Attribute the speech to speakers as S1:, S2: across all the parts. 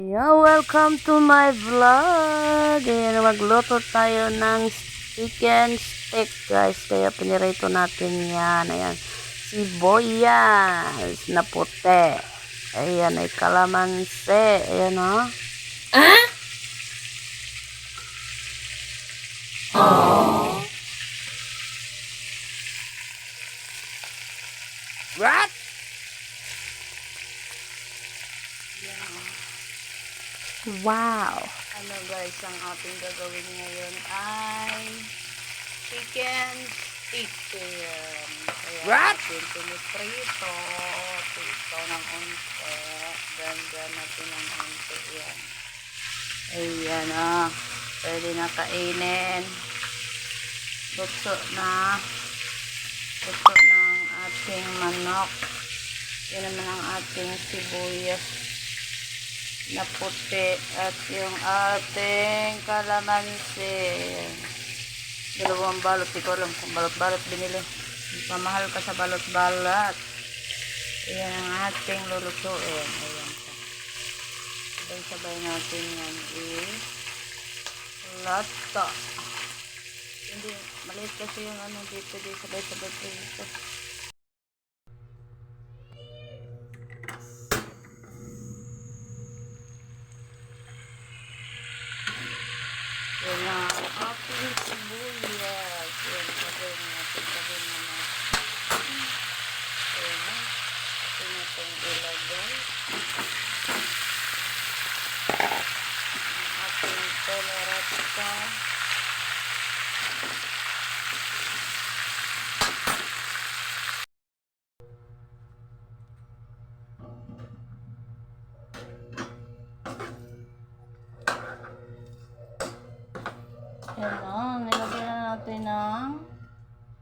S1: Yeah, welcome to my vlog. Ayan, magluto tayo ng chicken steak, guys. Kaya pinirito natin yan. Ayan, sibuyas na puti. Ayan, ay kalamansi. Ayan, o. Ah? Oh. What? Wow! Ano guys, ang ating gagawin ngayon ay chicken steak. Kaya ating piniprito. Prito ng unti. Ganda natin ng unti yan. Ayan o. Pwede na kainin. Luto na. Luto ng ating manok. Yan naman ang ating sibuyas na puti at yung ating kalamansi. Dalawang balot, di ko alam kung balot-balot binili. Pamahal ka sa balot-balot. Ayan ang ating lulutuin. Ayan siya. Sabay-sabay natin yan i-lata. Hindi, maliit kasi yung ano dito, di sabay-sabay dito. Yan na ating sibuyas. Yan, sabay natin natin. Ayan na. Atin natin ilagay. Ang ating tolerata. Ayan na, nilagyan na natin ng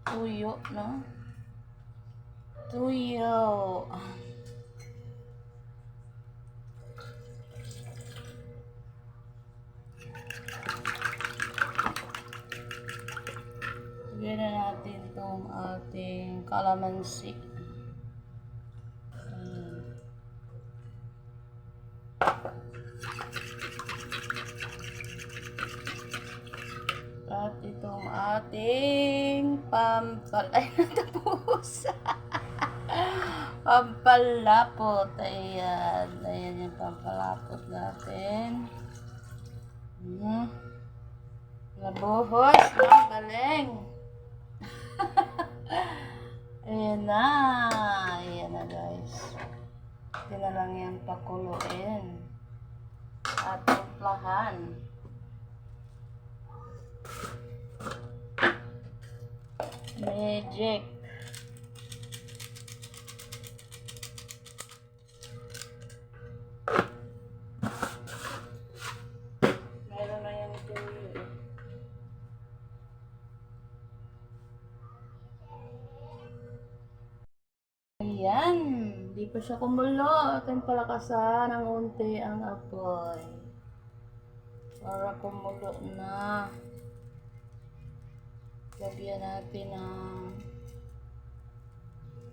S1: tuyo, no? Tuyo. Lagyan na natin itong ating kalamansi. At itong ating ay natapos. Pampalapot. Ayan. Ayan yung pampalapot natin. Nabuhos. Galing. Ayan na. Ayan na guys. Ito na lang yan pakuluin. At timplahan. Magic. Meron na yan tuyo. Ayan. Hindi pa siya kumulo. Atin palakasan ng unti ang apoy. Para kumulo na. Lagyan natin ng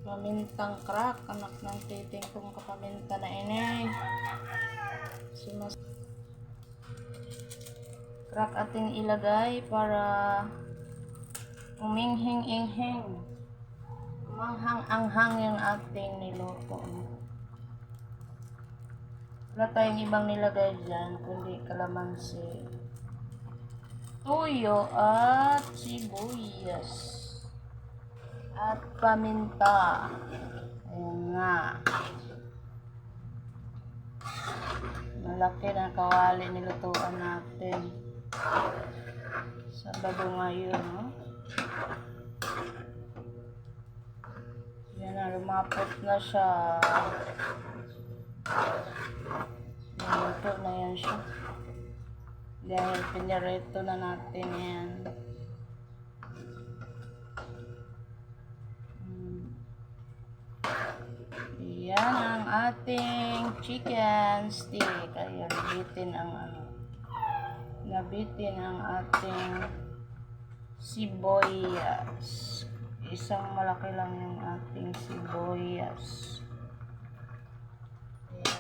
S1: pamintang crack, anak ng titing kong kapaminta na inay. Crack ating ilagay para uminghing-inghing. Manghang-anghang yung ating niluto. Wala tayong ibang nilagay dyan, kundi kalamansi, tuyo at sibuyas at paminta. Ayan nga. Malaki na kawali nilutuan natin. Sabado ngayon, no? Yan na, lumapot na siya. Luto na yan siya. Dahil pinirito na natin yan. Yan ang ating chicken steak. Ayan, nabitin ang ating sibuyas. Isang malaki lang yung ating sibuyas. Ayan.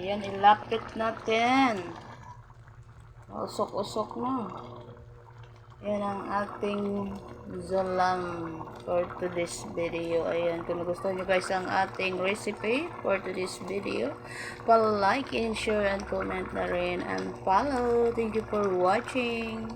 S1: Ayan, ilapit natin. Usok-usok na. Yan ang ating zolam for today's video. Ayan, kung nagustuhan nyo guys ang ating recipe for today's video, like and share and comment na rin and follow. Thank you for watching.